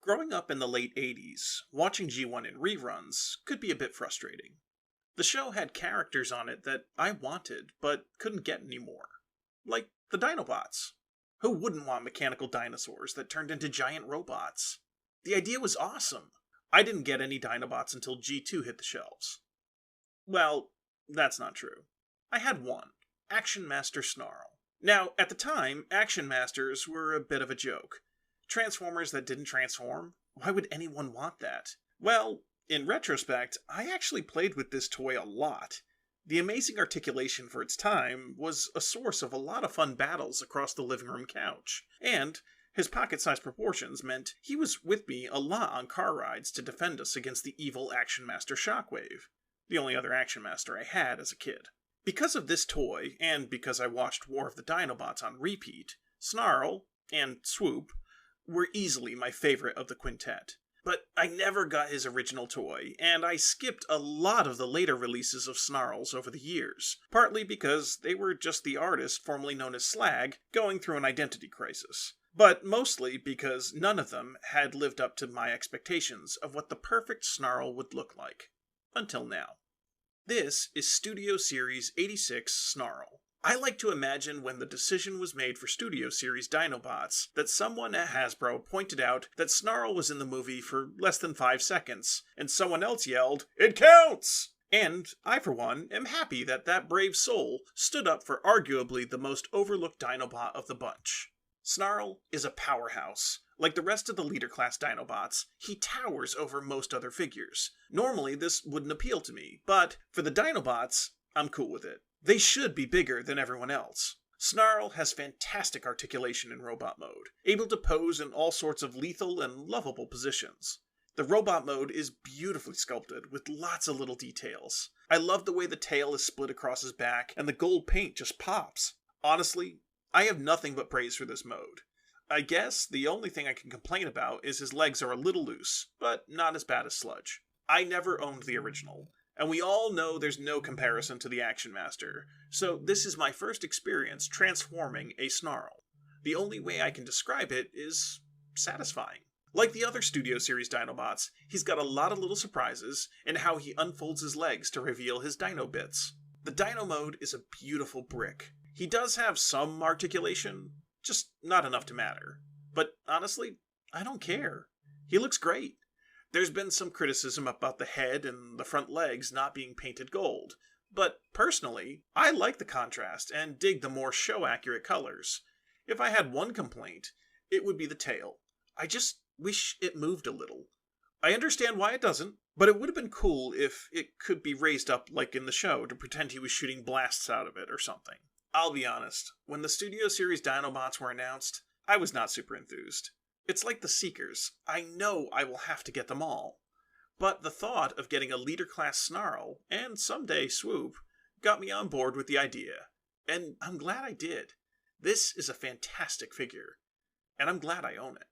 Growing up in the late 80s, watching G1 in reruns could be a bit frustrating. The show had characters on it that I wanted, but couldn't get anymore. Like the Dinobots. Who wouldn't want mechanical dinosaurs that turned into giant robots? The idea was awesome. I didn't get any Dinobots until G2 hit the shelves. Well, that's not true. I had one, Action Master Snarl. Now, at the time, Action Masters were a bit of a joke. Transformers that didn't transform? Why would anyone want that? Well, in retrospect, I actually played with this toy a lot. The amazing articulation for its time was a source of a lot of fun battles across the living room couch, and his pocket-sized proportions meant he was with me a lot on car rides to defend us against the evil Action Master Shockwave, the only other Action Master I had as a kid. Because of this toy, and because I watched War of the Dinobots on repeat, Snarl, and Swoop, were easily my favorite of the quintet. But I never got his original toy, and I skipped a lot of the later releases of Snarls over the years, partly because they were just the artist formerly known as Slag going through an identity crisis, but mostly because none of them had lived up to my expectations of what the perfect Snarl would look like. Until now. This is Studio Series 86 Snarl. I like to imagine when the decision was made for Studio Series Dinobots that someone at Hasbro pointed out that Snarl was in the movie for less than 5 seconds, and someone else yelled, "It counts!" And I, for one, am happy that that brave soul stood up for arguably the most overlooked Dinobot of the bunch. Snarl is a powerhouse. Like the rest of the leader class Dinobots, he towers over most other figures. Normally this wouldn't appeal to me, but for the Dinobots, I'm cool with it. They should be bigger than everyone else. Snarl has fantastic articulation in robot mode, able to pose in all sorts of lethal and lovable positions. The robot mode is beautifully sculpted, with lots of little details. I love the way the tail is split across his back, and the gold paint just pops. Honestly, I have nothing but praise for this mode. I guess the only thing I can complain about is his legs are a little loose, but not as bad as Sludge. I never owned the original, and we all know there's no comparison to the Action Master, so this is my first experience transforming a Snarl. The only way I can describe it is satisfying. Like the other Studio Series Dinobots, he's got a lot of little surprises in how he unfolds his legs to reveal his dino bits. The dino mode is a beautiful brick. He does have some articulation, just not enough to matter. But honestly, I don't care. He looks great. There's been some criticism about the head and the front legs not being painted gold, but personally, I like the contrast and dig the more show-accurate colors. If I had one complaint, it would be the tail. I just wish it moved a little. I understand why it doesn't, but it would have been cool if it could be raised up like in the show to pretend he was shooting blasts out of it or something. I'll be honest, when the Studio Series Dinobots were announced, I was not super enthused. It's like the Seekers. I know I will have to get them all. But the thought of getting a leader-class Snarl, and someday Swoop, got me on board with the idea. And I'm glad I did. This is a fantastic figure. And I'm glad I own it.